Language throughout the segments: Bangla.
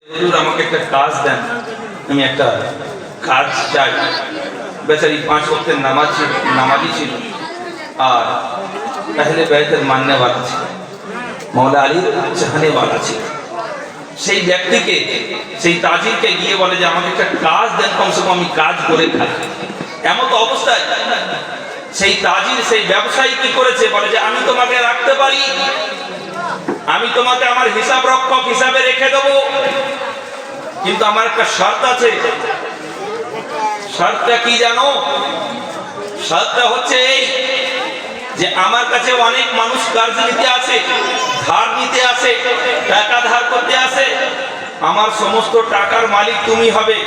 হুজুর আমাকে একটা কাজ দেন, আমি একটা কাজ চাই। বেচারি 5 ওয়াক্তের নামাজি ছিল আর আহলে বাইতের মাননেওয়ালা ছিল, মওলা আলীর চাহনেওয়ালা ছিল। সেই ব্যক্তিকে, সেই তাজিরকে গিয়ে বলে যে আমাকে একটা কাজ দেন, কমসে কম আমি কাজ করে খাই। এমন তো অবস্থায় সেই তাজির, সেই ব্যবসায়ী কি করেছে, বলে যে আমি তোমাকে রাখতে পারি, আমি তোমাকে আমার হিসাব রক্ষক হিসাবে রেখে দেবো, কিন্তু আমার একটা শর্ত আছে। শর্তটা কি জানো? শর্তটা হচ্ছে এই যে আমার কাছে অনেক মানুষ কাজ নিতে আসে, ধার নিতে আসে, টাকা ধার করতে আসে। আমার সমস্ত টাকার মালিক তুমি হবে,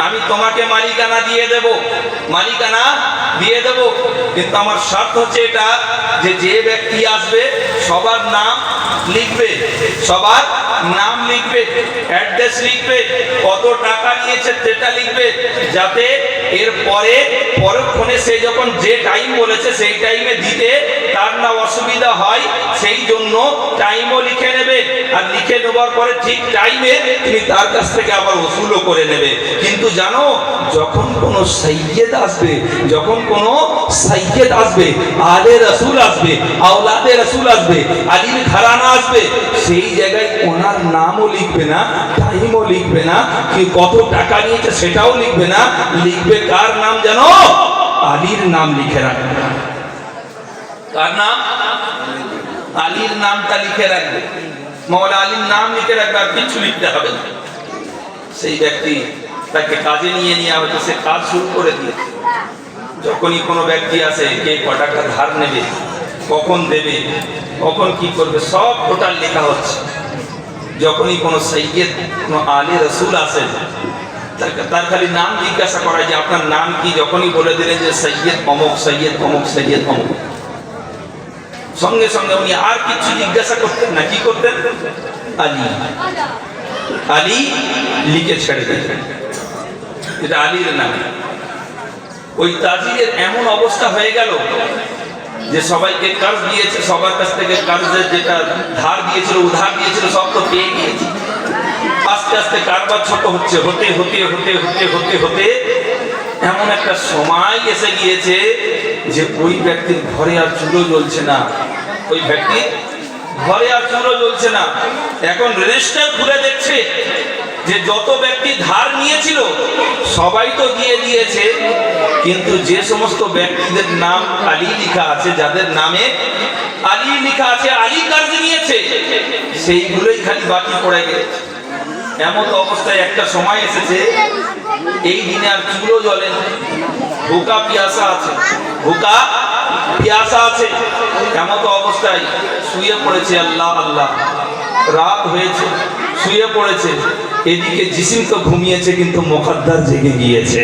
আমি তোমাকে মালিকানা দিয়ে দেব, মালিকানা দিয়ে দেব, কিন্তু আমার শর্ত হচ্ছে এটা যে যে ব্যক্তি আসবে সবার নাম লিখবে, সবার নাম লিখবে, অ্যাড্রেস লিখবে, কত টাকা নিয়েছে সেটা লিখবে, যাতে এর পরে পরক্ষণে সে যখন যে টাইম বলেছে সেই টাইমে দিতে তার না অসুবিধা হয়, সেই জন্য টাইমও লিখে নেবে। আর লিখে নেবার পরে ঠিক টাইমে তুমি তার কাছ থেকে আবার ওসুলও করে নেবে। কিন্তু জানো, যখন কোনো সৈয়দ আসবে, যখন কোনো সৈয়দ আসবে, আলে রসুল আসবে, আওলাদে রসুল আসবে, আলীর ঘরানা আসবে, সেই জায়গায় ওনার নামও লিখবে না, টাইমও লিখবে না, কি কত টাকা নিয়েছে সেটাও লিখবে না, লিখবে কার নাম জানো? আলীর নাম লিখে রাখবে। কার নাম? আলীর নামটা লিখে রাখবে, মওলা আলীর নাম লিখে রাখবে, আর কিছু লিখতে হবে না। সেই ব্যক্তি তাকে কাজে নিয়ে হয়তো সে কাজ শুরু করে দিয়েছে। যখনই কোনো ব্যক্তি আসে, কে ক টাকা ধার নেবে, কখন দেবে, কখন কি করবে, সব টোটাল লেখা হচ্ছে। যখনই কোনো সৈয়দ, কোনো আলে রসুল আসেন, তার খালি নাম জিজ্ঞাসা করা যে আপনার নাম কি, যখনই বলে দিলেন যে সৈয়দ অমুক, সৈয়দ অমুক, সৈয়দ অমুক, সঙ্গে সঙ্গে উনি আর কিছু জিজ্ঞাসা করতেন না। কি করতেন? আলী, আলী লিখে ছেড়ে দিতেন, এটা আলীর নাম। ওই তাজিরের এমন অবস্থা হয়ে গেল যে সবাইকে কাজ দিয়েছে, সবার কাছ থেকে কাজের যেটা ধার দিয়েছিল, উধার দিয়েছিল, সব তো পেয়ে গিয়েছে। আস্তে আস্তে কারবার ছোট হচ্ছে, হতে হতে হতে হতে হতে হতে এমন একটা সময় এসে গিয়েছে যে ওই ব্যক্তির ঘরে আর চুলো জ্বলছে না, ওই ব্যক্তির ঘরে আর চুলো জ্বলছে না। এখন রেজিস্টার খুলে দেখছে যে যত ব্যক্তি ধার নিয়েছিল সবাই তো দিয়ে দিয়েছে, কিন্তু যে সমস্ত ব্যক্তিদের নাম আলী লেখা আছে, যাদের নামে আলী লেখা আছে, আলী কার্জ নিয়েছে, সেইগুলোই খালি বাকি পড়ে গেছে। এমন অবস্থায় একটা সময় এসেছে, এই দিনে আর চুলো জ্বলে না, ভুকা পিয়াসা আছে, ভুকা পিয়াসা আছে। এমন অবস্থায় শুয়ে পড়েছে, আল্লাহ আল্লাহ, রাত হয়েছে, শুয়ে পড়েছে। এদিকে জিসিম তো ঘুমিয়েছে, কিন্তু মুকদ্দার জেগে গিয়েছে।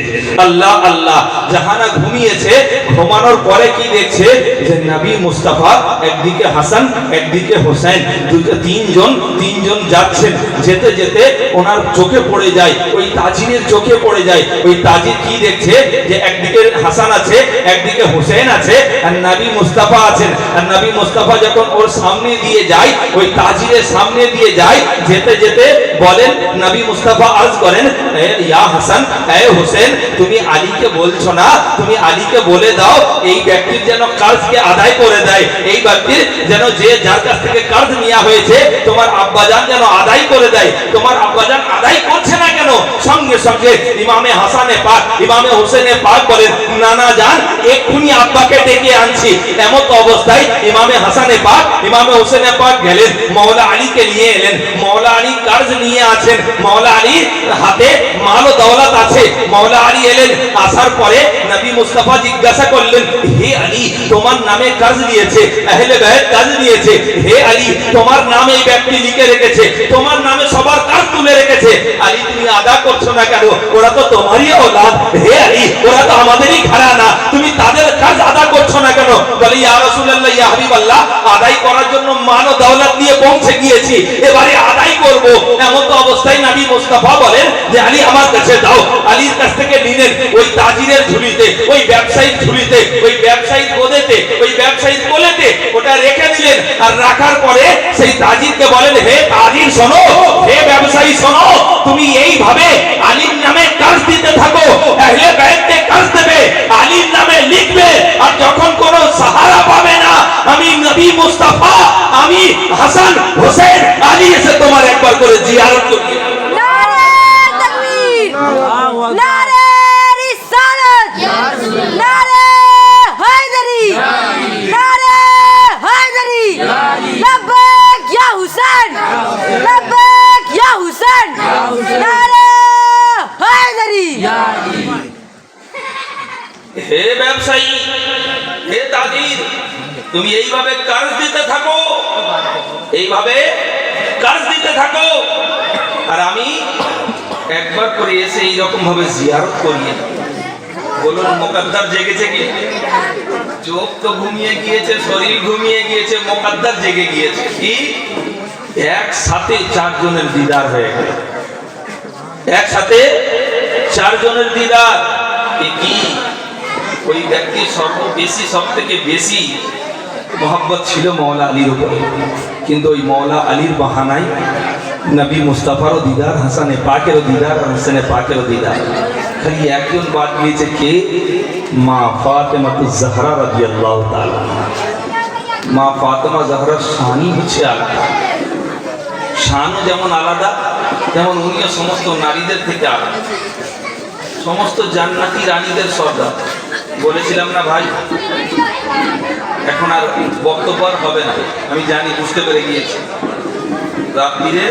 আল্লাহ আল্লাহ, জাহানা ঘুমিয়েছে, ঘুমানোর পরে কি দেখছে যে নবী মুস্তাফা, একদিকে হাসান, একদিকে হোসেন, তিনজন যাচ্ছেন। যেতে যেতে ওনার চোখে পড়ে যায়, ওই তাজিরের চোখে পড়ে যায়। ওই তাজির কি দেখছে যে একদিকে হাসান আছে, একদিকে হোসেন আছে, আর নবী মুস্তাফা আছেন। আর নবী মুস্তাফা যখন ওর সামনে দিয়ে যায়, ওই তাজিরের সামনে দিয়ে যায়, যেতে যেতে বলেন, নবী মুস্তাফা আরজ করেন, ইয়া হাসান, এ হোসেন, তুমি আলীকে বলছো না, তুমি আলীকে বলে দাও এই ব্যক্তির যেন কাজকে আদায় করে দেয়, এই ব্যক্তির যেন যে যার কাছ থেকে কাজ নেওয়া হয়েছে তোমার আব্বাজান যেন আদায় করে দেয়। তোমার আব্বাজান আদায় করছে না কেন? সঙ্গে সঙ্গে ইমামে হাসানে পাক, ইমামে হোসেনে পাক বলেন, নানা জান, এক্ষুনি আব্বাকে ডেকে আনছি। এমন অবস্থায় ইমামে হাসানে পাক, ইমামে হোসেনে পাক গেলেন, মওলা আলীকে নিয়ে এলেন। মওলা আলী কাজ নিয়ে আছেন, মওলা আলীর হাতে মাল ও দৌলত আছে। মওলা আলী এলেন, আসার পরে নবী মুস্তাফা জিজ্ঞাসা করলেন, হে আলী, তোমার নামে কাজ নিয়েছে, আহলে বাইত কাজ নিয়েছে, হে আলী, তোমার নামে এই ব্যক্তি লিখে রেখেছে, তোমার নামে সবার কাজ তুলে রেখেছে, আলী তুমি আদা করছো না কেন? ওরা তো তোমারই ঔলাদ, হে আলী, ওরা তো আমাদেরই ঘরানা, তুমি তাদের কাজ আদা করছো না কেন? বলে, ইয়া রাসূলুল্লাহ, ইয়া হাবিবাল্লাহ, আদায় করার জন্য মাল ও দৌলত নিয়ে পৌঁছে গিয়েছি, এবারে আদায় করব। এমন তো অবস্থায় নবী মুস্তাফা বলেন যে আলী আমার কাছে দাও। আলীর কাছ থেকে নিলেন, ওই তাজিরের ঝুলিতে, ওই ব্যবসায়ীর ঝুলিতে, ওই ব্যবসায়ীর গোদেতে, ওই ব্যবসায়ীর কোলেতে ওটা রেখে দিলেন। আর রাখার পরে সেই তাজিরকে বলেন, হে তাজির শোনো, হে ব্যবসায়ী শোনো, ভাবে আলীর নামে কাজ দিতে থাকো, আহলে বাইতকে কাজ দেবে, আলীর নামে লিখবে, আর যখন কোন সাহারা পাবে না, আমি নবী মুস্তাফা, আমি হাসান হোসেন আলী এসে তোমার একবার করে জিয়ারত করবে। নারে তাকবীর, নারে রিসালাত, নারে হায়দারি, নারে হায়দারি, লব্বাইক ইয়া হুসেন, লব্বাইক ইয়া হুসেন, নারে হায়দারি। হে ব্যবসায়ী, হে তাজির, তুমি এইভাবে কাজ দিতে থাকো, এইভাবে কাজ দিতে থাকো, আর আমি একবার করে এসে এইরকম ভাবে জিয়ারত করিয়ে। বলুন মুকদ্দার জেগেছে কি? চোখ তো ঘুমিয়ে গিয়েছে, শরীর ঘুমিয়ে গিয়েছে, মুকদ্দার জেগে গিয়েছে। কি একসাথে চারজনের দিদার হয়ে গেল, একসাথে চারজনের দিদার। কি ওই ব্যক্তির সর্ববেশি, সব থেকে বেশি মোহাব্বত ছিল মওলা আলীর উপরে, কিন্তু ওই মওলা আলীর বাহানায় নবী মুস্তাফারও দিদার, হাসানে পাকেরও দিদার, হোসেনে পাকেরও দিদার। খালি একজন বাদ দিয়েছে, কে? মা ফাতেমাতুজ জাহরা রাদিয়াল্লাহু তাআলা। মা ফাতেমা জাহরার শানই হচ্ছে আলাদা, শানও যেমন আলাদা, তেমন উনিও সমস্ত নারীদের থেকে আলাদা, সমস্ত জান্নাতি রানীদের সর্দার। বলেছিলাম না ভাই, এখন আর বক্তব্য আর হবে না, আমি জানি, বুঝতে পেরে গিয়েছি। রাত্রিরে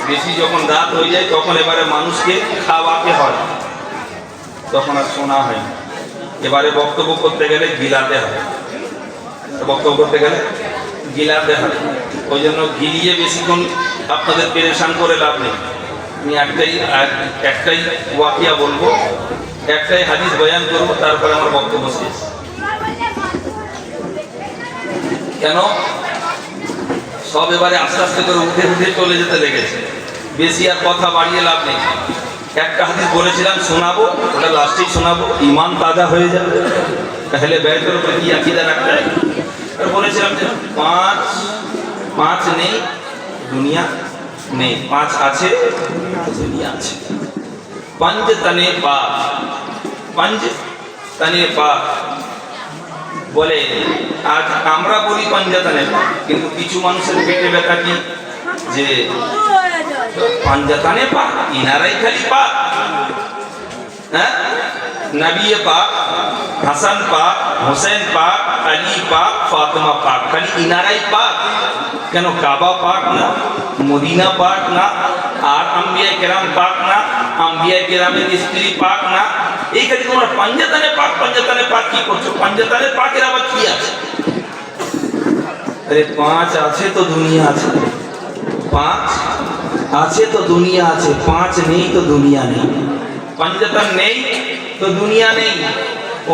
বেশি যখন রাত হয়ে যায়, তখন এবারে মানুষকে খাওয়াতে হয়, তখন আর শোনা হয় না। এবারে বক্তব্য করতে গেলে গিলাতে হয়, বক্তব্য করতে গেলে গিলাতে হয়। ওই জন্য গিলিয়ে বেশিক্ষণ আপনাদের পেরেশান করে লাভ নেই। আমি একটাই ওয়াকিয়া বলবো, একটাই হাদিস বয়ান করবো, তারপরে আমার বক্তব্য শেষ। কেন সব এবারে আস্তে আস্তে করে উঠে উঠে চলে যেতে লেগেছে, বেশি আর কথা বাড়িয়ে লাভ নেই। একটা হাদিস বলেছিলাম শোনাবো, ওটা লাস্টেই শোনাবো, ইমান তাজা হয়ে যাবে। তাহলে ব্যয়ের উপরে কি আকিদা রাখতে হয়? বলেছিলাম যে পাঁচ নেই, দুনিয়া নেই, পাঁচ আছে, দুনিয়া আছে। पंज तने पाक, पंज तने पाक বলে। আজ আমরা বলি পাঞ্জাতানে পাক, কিন্তু কিছু মানুষের পেটে ব্যথা কি যে পাঞ্জাতানে পাক, ইনারাই খালি পাক। হ্যাঁ, নবী পাক, হাসান পাক, হোসেন পাক, আলী পাক, ফাতেমা পাক, খালি ইনারাই পাক। কেন কাবা পাক না, মদিনা পাক না, আর আম্বিয়া কেরাম পাক না, আম্বিয়া কেরামের স্ত্রী পাক না? এই খালি তোমরা পাঞ্জাতানে পাক, পাঞ্জাতানে পাক কি করছো? পাঞ্জাতানে পাকের আবার কি আছে? আরে পাঁচ আছে তো দুনিয়া আছে, পাঁচ আছে তো দুনিয়া আছে, পাঁচ নেই তো দুনিয়া নেই। পাঞ্জাতান নেই তো দুনিয়া নেই।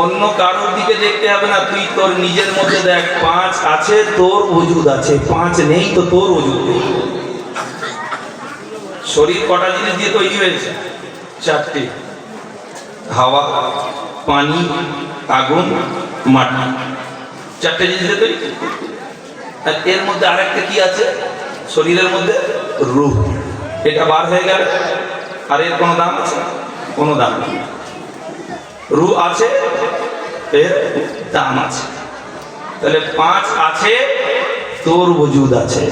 অন্য কারোর দিকে দেখতে হবে না, তুই তোর নিজের মধ্যে দেখ, পাঁচ আছে তোর ওজুদ আছে, পাঁচ নেই তো তোর ওজুদ নেই। শরীর কটা জিনিস দিয়ে তৈরি হয়েছে? চারটে, হাওয়া, পানি, আগুন, মাটি, চারটে জিনিস দিয়ে তৈরি। আর এর মধ্যে আরেকটা কি আছে শরীরের মধ্যে? রূহ। এটা বার হয়ে গেল, আর এর কোনো দাম আছে? কোনো দাম নেই। রূহ আছে, এর দাম আছে। তাহলে পাঁচ আছে তোর ওজুদ আছে,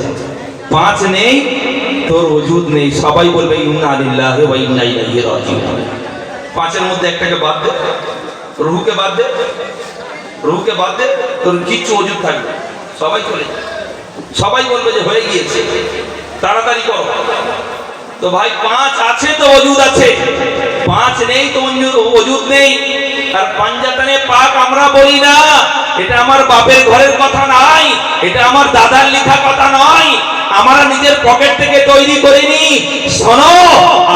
পাঁচ নেই তোর ওজুদ নেই। সবাই বলবে ইন্না লিল্লাহি ওয়া ইন্না ইলাইহি রাজিউন। পাঁচের মধ্যে একটাকে বাদ দে, রূহকে বাদ দে, রূহকে বাদ দে, তোর কিচ্ছু ওজুদ থাকবে। সবাই চলে যায়, সবাই বলবে যে হয়ে গিয়েছে, তাড়াতাড়ি করো। তো ভাই পাঁচ আছে তো ওজুদ আছে, পাঁচ নেই তো ওজুদ নেই। আর পাঞ্জাতানে পাক আমরা বলি না, এটা আমার বাপের ঘরের কথা নয়, এটা আমার দাদার লেখা কথা নয়, আমরা নিজের পকেট থেকে তৈরি করিনি। শোনো,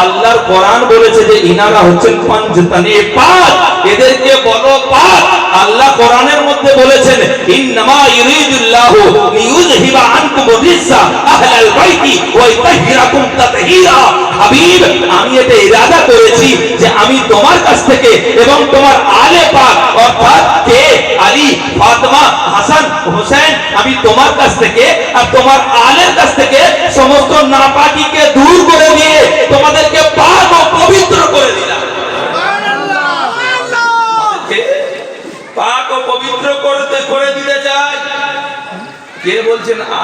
আল্লাহর কোরআন বলেছে যে ইনারা হচ্ছেন পাঞ্জাতানে পাক, এদেরকে বলো পাক। আল্লাহ কোরআনের মধ্যে বলেছেন ইন্নামা ইউরিদুল্লাহু লিইউযহিবা আনকুম রিজ্জা আহলাল বাইতি ওয়া ইতাহহিরাকুম তাতহীরা। হাবিব, আমি এটা ইরাদা করেছি যে আমি তোমার কাছ থেকে এবং তোমার আলে পাক অর্থাৎ কে আলী, ফাতেমা, হাসান, হোসেন, আমি তোমার কাছ থেকে আর তোমার আলের কাছ থেকে সমস্ত নাপাকিকে দূর করে দিয়ে তোমাদেরকে পাক ও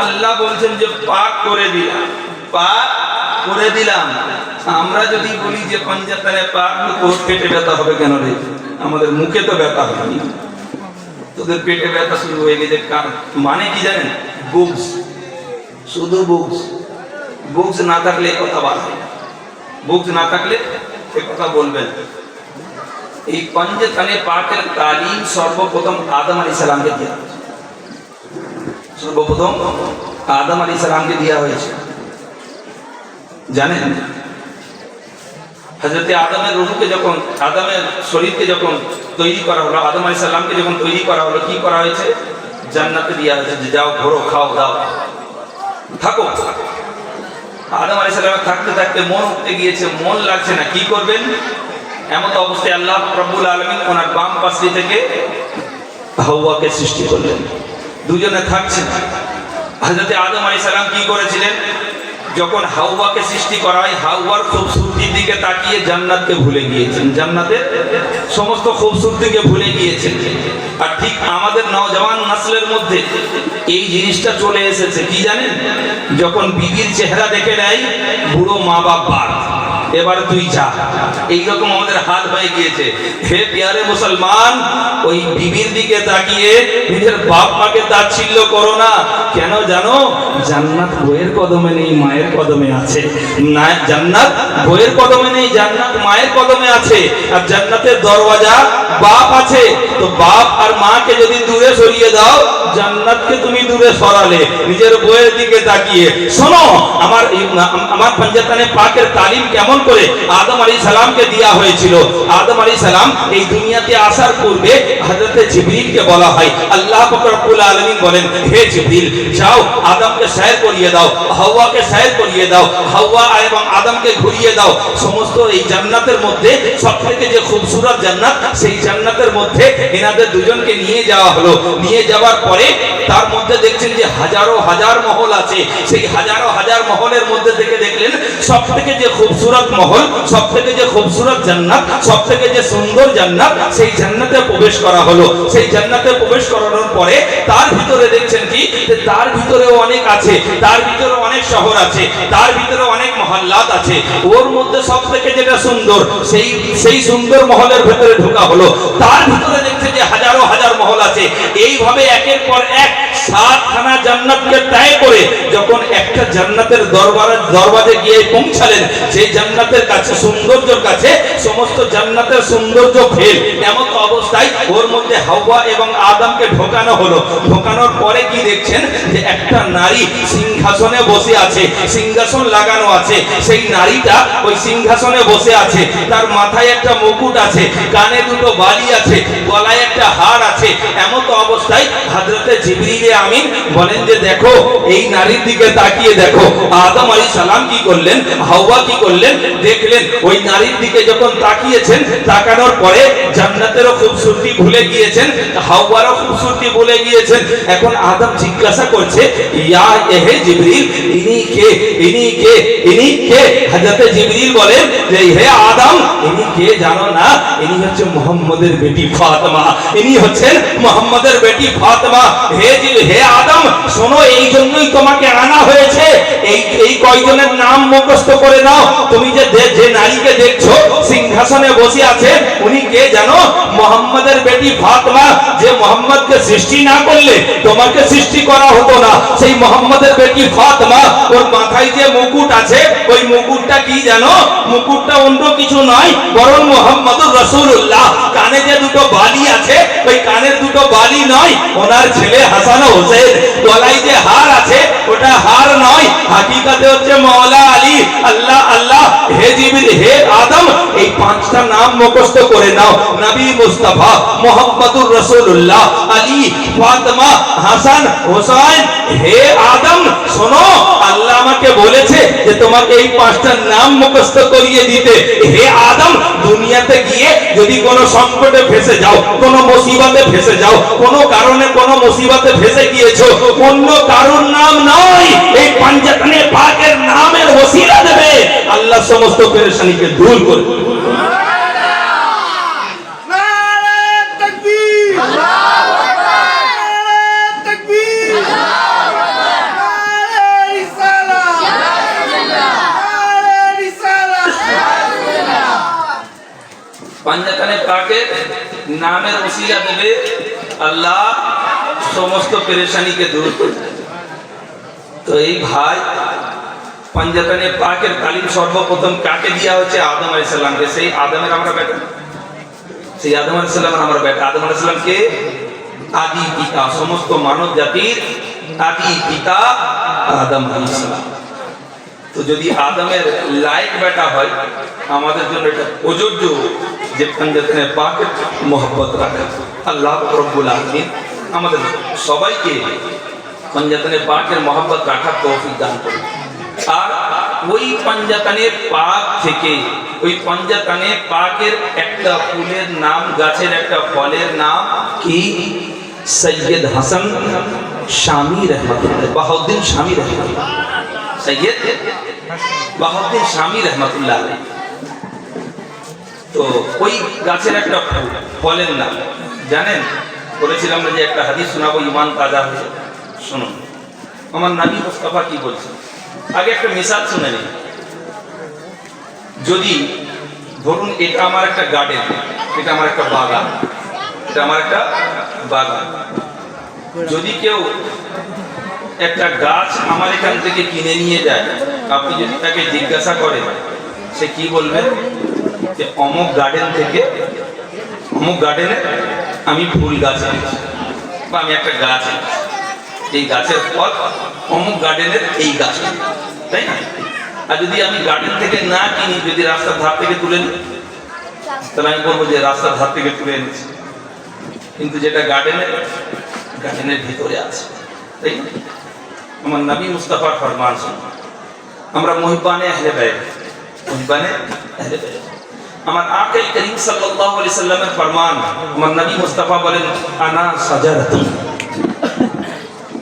আল্লাহ বলছেন যে পাক করে দিলাম, পাক করে দিলাম। আমরা যদি বলি যে পাঞ্জাতনে পাক, তো পেটে ব্যথা হবে কেন রে? আমাদের মুখে তো ব্যথা হয়নি, তোদের পেটে ব্যথা শুরু হয়ে গেছে। মানে কি জানেন? বুকস, শুধু বুকস। বুকস না থাকলে এ কথা বলা হয়, বুকস না থাকলে এ কথা বলবেন। এই পাঞ্জাতনে পাকের তালিম সর্বপ্রথম আদম আলাইহিস সালামকে দেওয়া হয়েছে। সর্বপ্রথম আদম আলাইহিস সালামকে দেওয়া হয়েছে। জানেন, হযরত আদমের রূহকে যখন, আদমের শরীরকে যখন তৈরি করা হলো, আদম আলাইহিস সালামকে যখন তৈরি করা হলো, কি করা হয়েছে? জান্নাতে দেওয়া হয়েছে যে যাও ঘোরো, খাও দাও, থাকো। আদম আলাইহিস সালাম থাকতে থাকতে মন উঠতে গিয়েছে, মন লাগছে না, কি করবেন? এমন অবস্থায় আল্লাহ রাব্বুল আলামিন ওনার বাম পাশে থেকে হাওয়াকে সৃষ্টি করলেন। দুজনে থাকছেন। হযরত আদম আলাইহিস সালাম কি করেছিলেন? যখন হাওয়াকে সৃষ্টি করা হয়, হাওয়ার খুবসুরতির দিকে তাকিয়ে জান্নাতকে ভুলে গিয়েছেন, জান্নাতের সমস্ত খুবসুরতিকে ভুলে গিয়েছেন। আর ঠিক আমাদের নওজওয়ান নসলের মধ্যে এই জিনিসটা চলে এসেছে। কি জানেন? যখন বিবির চেহারা দেখে নেয়, বুড়ো মা বাপ বাদ, এবার তুই যা, এইরকম আমাদের হাল হয়ে গিয়েছে। হে প্যারে মুসলমান, ওই বিবির দিকে তাকিয়ে নিজের বাপ মাকে তাচ্ছিল্য করো না। কেন জানো? জান্নাত বইয়ের কদমে নেই, মায়ের কদমে আছে। না, জান্নাত বইয়ের কদমে নেই, জান্নাত মায়ের কদমে আছে। আর জান্নাতের দরওয়াজা বাপ আছে। তো বাপ আর মাকে যদি দূরে সরিয়ে দাও, জান্নাতকে তুমি দূরে সরালে নিজের বইয়ের দিকে তাকিয়ে। শোনো, আমার পাঞ্জাতনে পাকের তালিম কেমন করে আদম আলাইহিস সালামকে দেয়া হয়েছিল। আদম আলাইহিস সালাম এই দুনিয়াতে আসার পূর্বে হযরত জিবরিলকে বলা হয়, আল্লাহ পাক রব্বুল আলামিন বলেন, হে জিবরিল, যাও আদমকে সয়র করিয়ে দাও, হাওয়াকে সয়র করিয়ে দাও, হাওয়া এবং আদমকে ঘুরিয়ে দাও। সমস্ত এই জান্নাতের মধ্যে সবথেকে যে খুবসুরত জান্নাত, সেই জান্নাতের মধ্যে এনাদের দুজনকে নিয়ে যাওয়া হলো। নিয়ে যাওয়ার পরে তার মধ্যে দেখছেন যে হাজারো হাজার মহল আছে। সেই হাজারো হাজার মহলের মধ্যে থেকে দেখলেন সবথেকে যে খুবসুরত মহল, সবথেকে যে খুবসুরত জান্নাত, সবথেকে যে সুন্দর জান্নাত, সেই জান্নাতে প্রবেশ করা হলো। সেই জান্নাতে প্রবেশ করানোর পরে তার ভিতরে দেখছেন কি, যে তার ভিতরেও অনেক আছে, তার ভিতরে অনেক শহর আছে, তার ভিতরে অনেক মহল্লাত আছে। ওর মধ্যে সবথেকে যেটা সুন্দর, সেই সুন্দর মহলের ভিতরে ঢোকা হলো। তার ভিতরে দেখছে যে হাজারো হাজার মহল আছে। এইভাবে একের পর এক 7খানা জান্নাতকে ত্যাগ করে যখন একটা জান্নাতের দরবাজে গিয়ে পৌঁছালেন, সেই জান্নাতের কাছে, সৌন্দর্যের কাছে সমস্ত জান্নাতের সৌন্দর্য ফেল। এমন অবস্থায় ওর মধ্যে হাওয়া এবং আদমকে ঢোকানো হলো। ঢোকানোর পরে কি দেখছেন, যে একটা নারী সিংহাসনে বসে আছে, সিংহাসন লাগানো আছে। সেই নারীটা ওই সিংহাসনে বসে আছে। তার মাথায় একটা মুকুট আছে, কানে দুটো বালি আছে, গলায় একটা হার আছে। এমন অবস্থায় হযরতে জিবরিল আমিন বলেন যে দেখো, এই নারীর দিকে তাকিয়ে দেখো। আদম আলাইহিস সালাম কি করলেন, হাওয়া কি করলেন, দেখলেন। ওই নারীর দিকে যখন তাকিয়েছেন, তাকানোর পরে জান্নাতেরও খুবসুরতি ভুলে গিয়েছেন, হাওয়ারও খুবসুরতি ভুলে গিয়েছেন। এখন আদম জিজ্ঞাসা করছে, ইয়া হে জিবরিল, ইনি কে, ইনি কে, ইনি কে? হযরতে জিবরিল বলেন যে হে আদম, ইনি কে জানো না? ইনি হচ্ছে মুহাম্মদের বেটি ফাতেমা, ইনি হচ্ছেন মুহাম্মদের বেটি ফাতেমা। হে আদম, শোনো, এই জন্যই তোমাকে আনা হয়েছে। এই কয়জনের নাম মুখস্থ করে নাও। তুমি যে নারীকে দেখছো সিংহাসনে বসে আছে, উনি কে জানো? মুহাম্মদের বেটি ফাতেমা। যে মুহাম্মদকে সৃষ্টি না করলে তোমাকে সৃষ্টি করা হতো না, সেই মুহাম্মদের বেটি ফাতেমা। ওর মাথায় যে মুকুট আছে, ওই মুকুটটা কি জানো? মুকুটটা অন্য কিছু নয়, বরং মুহাম্মদুর রাসূলুল্লাহ। কানে যে দুটো বালি আছে, ওই কানের দুটো বালি নয়, ওনার ছেলে হাসান ও হোসেন। গলায় যে হার আছে, ওটা হার নয়, হাকিকাতে হচ্ছে মাওলা আলী। আল্লাহ আল্লাহ। হে জিবরিল, হে আদম, এই 5টা নাম মুখস্থ করে নাও। নবী মুস্তাফা, মুহাম্মদুর রাসূলুল্লাহ, আলী, ফাতেমা, হাসান, হোসেন। হে আদম, শোনো, আল্লাহ আমাকে বলেছে যে তোমাকে এই 5টা নাম মুখস্থ করিয়ে দিতে। হে আদম, দুনিয়াতে গিয়ে যদি কোনো সংকটে ফেসে যাও, কোনো মুসিবতে ফেসে যাও, কোনো কারণে কোনো মুসিবতে ফেসে গিয়েছো, অন্য কারোর নাম নয়, এই পাঞ্জাতনে পাকের নামের ওসিলা দেবে, আল্লাহ সমস্ত পেরেশানিকে দূর করবে। পাঞ্জাতনে পাকে নামের ওসিলা দেবে, আল্লাহ সমস্ত পেরেশানিকে দূর করবে। তো এই ভাই পাঞ্জাতনে পাকের তালিম সর্বপ্রথম কাকে দেওয়া হচ্ছে? আদম আলাইহিস সালামকে। সেই আদমের আমরা বেটা, সেই আদম আলাইহিস সালামের আমরা বেটা। আদম আলাইহিস সালামকে আদি পিতা, সমস্ত মানব জাতির আদি পিতা আদম আলাইহিস সালাম। তো যদি আদমের লাইক বেটা হয়, আমাদের জন্য এটা প্রযোজ্য যে পাঞ্জাতনে পাকের মোহব্বত রাখা। আল্লাহ রব্বুল আলামিন আমাদের সবাইকে পাঞ্জাতনে পাকের মোহব্বত রাখার তৌফিক দান করুন। আর ওই পাঞ্জাতনে পাক থেকে, ওই পাঞ্জাতনে পাকের একটা ফুলের নাম, গাছের একটা ফলের নাম কি? সৈয়দ হাসান শামী রহমতুল্লাহ, বাহাউদ্দিন শামী রহমতুল্লাহ, সৈয়দ বাহাউদ্দিন শামী রহমতুল্লাহ আলাইহি। তো ওই গাছের একটা ফলের নাম জানেন? বলেছিলাম না যে একটা হাদিস শোনাবো, ইমান তাজা হয়ে। শুনুন আমার নবী মুস্তাফা কি বলছেন। আগে একটা মিসাল শুনে নিন। যদি ধরুন এটা আমার একটা গার্ডেন, এটা আমার একটা বাগান, এটা আমার একটা বাগান। যদি কেউ একটা গাছ আমার এখান থেকে কিনে নিয়ে যায়, আপনি যদি তাকে জিজ্ঞাসা করেন, সে কি বলবেন? যে অমুক গার্ডেন থেকে, অমুক গার্ডেনে আমি ফুল গাছ এনেছি, বা আমি একটা গাছ এনেছি, এই গাছের ফল অমুক গার্ডেনের এই গাছ, তাই না? আর যদি আমি গার্ডেন থেকে না কিনি, যদি রাস্তার ধার থেকে তুলে নিই, তাহলে আমি বলবো যে রাস্তার ধার থেকে তুলে এনেছি, কিন্তু যেটা গার্ডেনের ভিতরে আছে, তাই না? আমার নবী মুস্তাফার ফরমান শুনুন। আমরা মুহিব্বানে আহলে বাইত, মুহিব্বানে আহলে বাইত, আমার আকা করিম সাল্লাল্লাহু আলাইহি সাল্লামের ফরমান। আমার নবী মুস্তাফা বলেন, আনা শাজারাতুন,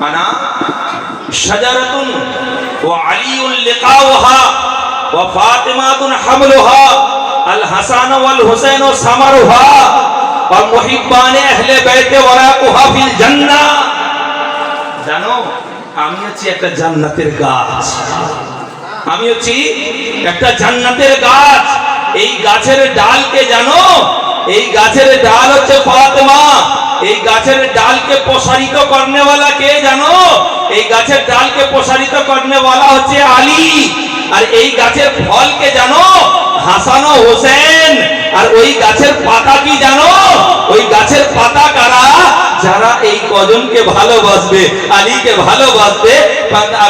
আনা শাজারাতুন ওয়া আলিউন লিকাউহা ওয়া ফাতিমাতুন হামলুহা, আল হাসান ওয়াল হুসাইন সামারুহা ওয়া মুহিব্বানে আহলে বাইত ওয়ারাকুহা ফিল জান্নাহ। জানো আমি হচ্ছি একটা জান্নাতের গাছ, আমি হচ্ছি একটা জান্নাতের গাছ। এই গাছের ডালকে জানো? এই গাছের ডাল হচ্ছে ফাতেমা। এই গাছের ডালকে প্রসারিত করনে वाला কে জানো? এই গাছের ডালকে প্রসারিত করনে वाला হচ্ছে আলী। আর এই গাছের ফলকে জানো? হাসান ও হোসেন। আর ওই গাছের পাতা কি জানো? ওই গাছের পাতা কারা? যারা এই কজনকে ভালোবাসবে, আলীকে ভালোবাসবে,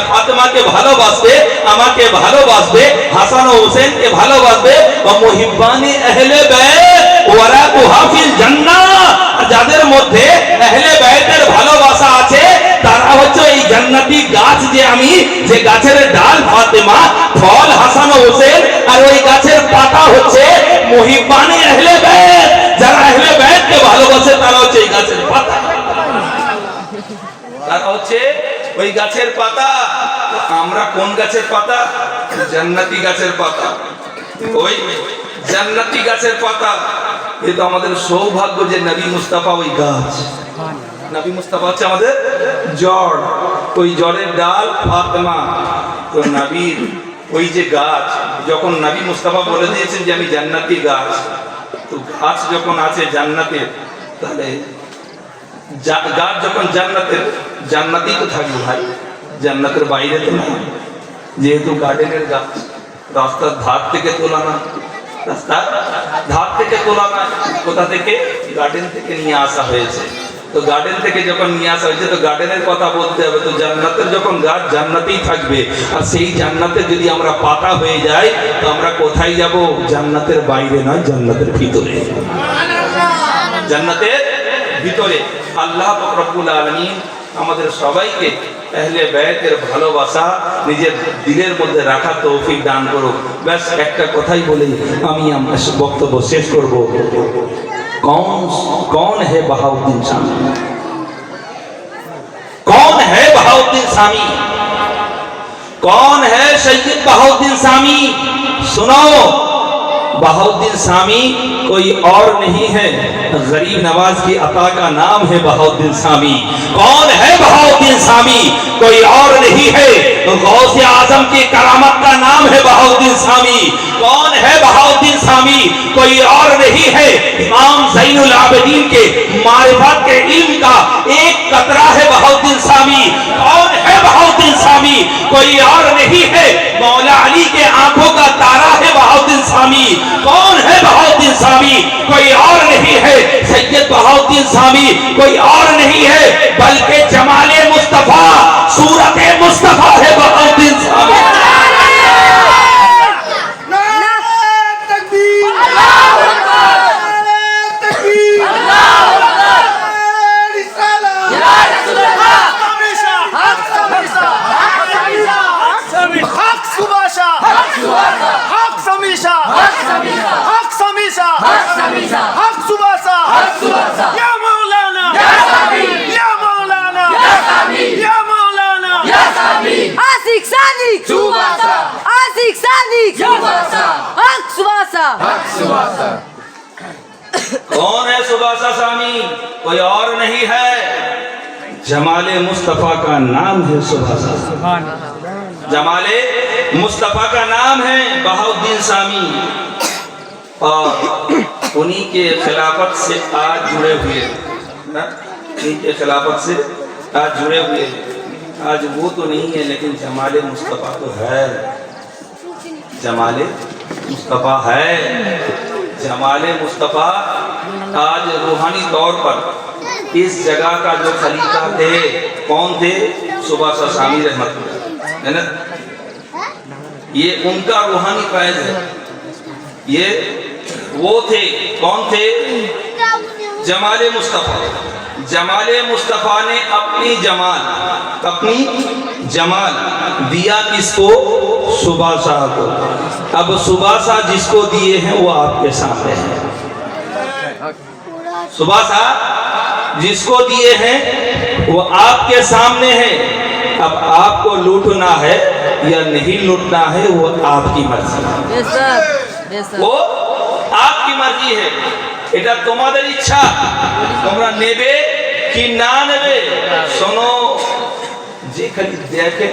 ফাতেমাকে ভালোবাসবে, আমাকে ভালোবাসবে, হাসান ও হোসেনকে ভালোবাসবে, ও মুহিব্বানি আহলে বাইত ওয়ারাকুহা ফিল জান্নাহ। যাদের মধ্যে আহলে বাইতের ভালোবাসা আছে, তারা হচ্ছে এই জান্নাতি গাছ। যে আমি যে গাছের ডাল ফাতেমা, ফল হাসান ও হোসেন, আর ওই গাছের পাতা হচ্ছে মুহিব্বানি আহলে বাইত। যারা আহলে বাইতকে ভালোবাসে তারা হচ্ছে এই গাছের পাতা, তারা হচ্ছে ওই গাছের পাতা। আমরা কোন গাছের পাতা? জান্নাতি গাছের পাতা, ওই জান্নাতি গাছের পাতা। এ তো আমাদের সৌভাগ্য যে নবী মুস্তাফা ওই গাছ। নবী মুস্তাফা হচ্ছে আমাদের জড়, ওই জড়ের ডাল ফাতেমা। তো নবীর ওই যে গাছ, যখন নবী মুস্তাফা বলে দিয়েছেন যে আমি জান্নাতি গাছ, তো গাছ যখন আছে জান্নাতের, তাহলে গাছ যখন জান্নাতের, জান্নাতেই তো থাকবে ভাই, জান্নাতের বাইরে তো না। যেহেতু গার্ডেনের গাছ, রাস্তার ধার থেকে তোলা না, রাস্তার ধার থেকে তোলা না, কোথা থেকে? গার্ডেন থেকে নিয়ে আসা হয়েছে। তো গার্ডেন থেকে যখন নিয়ে আসা হয়েছে, তো গার্ডেনের কথা বলতে হবে। তো জান্নাতের যখন গাছ জান্নাতেই থাকবে, আর সেই জান্নাতে যদি আমরা পাতা হয়ে যাই, তো আমরা কোথায় যাব? জান্নাতের বাইরে নয়, জান্নাতের ভিতরে, জান্নাতের ভিতরে। আল্লাহ রব্বুল আলামিন আমাদের সবাইকে আহলে বাইতের ভালোবাসা নিজের দিলের মধ্যে রাখা তৌফিক দান করুক। ব্যাস একটা কথাই বলে আমি আমার বক্তব্য শেষ করব। कौन है बहाउद्दीन शामी? कौन है बहाउद्दीन शामी? कौन है सैयद बहाउद्दीन शामी? सुनो, बहाउद्दीन शामी कोई और नहीं है, गरीब नवाज की अता का नाम है बहाउद्दीन शामी। कौन है बहाउद्दीन शामी? कोई और नहीं है, गौसे आजम की करामत का नाम है बहाउद्दीन शामी। कौन है बहाउद्दीन सामी कोई और नहीं है, इमाम ज़ैनुल आबिदीन के मारिफत के इल्म का एक कतरा है बहाउद्दीन सामी। कौन है बहाउद्दीन सामी? कोई और नहीं है, मौला अली के आंखों का तारा है बहाउद्दीन सामी। कौन है बहाउद्दीन सामी? कोई और नहीं है, सैयद बहाउद्दीन सामी कोई और नहीं है, बल्कि जमाले मुस्तफा, सूरत मुस्तफा है बहाउद्दीन सामी। आशिक सादिक सुबासा, आशिक सादिक सुबासा, हक सुबासा। कौन है सुबासा सामी? कोई और नहीं है, जमाले मुस्तफा का नाम है सुबासा। जमाले मुस्तफा का नाम है बहाउद्दीन सामी, और उन्हीं के खिलाफत से आज जुड़े हुए ना, उन्हीं के खिलाफत से आज जुड़े हुए। आज वो तो नहीं है, लेकिन जमाले मुस्तफा तो है, जमाले मुस्तफा है। जमाले मुस्तफा आज रूहानी तौर पर इस जगह का जो खलीफा थे, कौन थे? सुबासा सामी रहमतुल्लाह, है ना? ये उनका रूहानी फैज़ है। ये वो थे, कौन थे? जमाले मुस्तफा। जमाले मुस्तफा ने अपनी जमाल दिया किसको? सुबासा को। अब सुबासा जिसको दिए हैं वो आपके सामने है। सुबासा जिसको दिए हैं वो आपके सामने है। अब आपको लूटना है या नहीं लूटना है वो आपकी मर्जी है, वो आपकी मर्जी है। এটা তোমাদের ইচ্ছা, তোমরা নেবে কি না নেবে। শোনো, যে খালি দেখে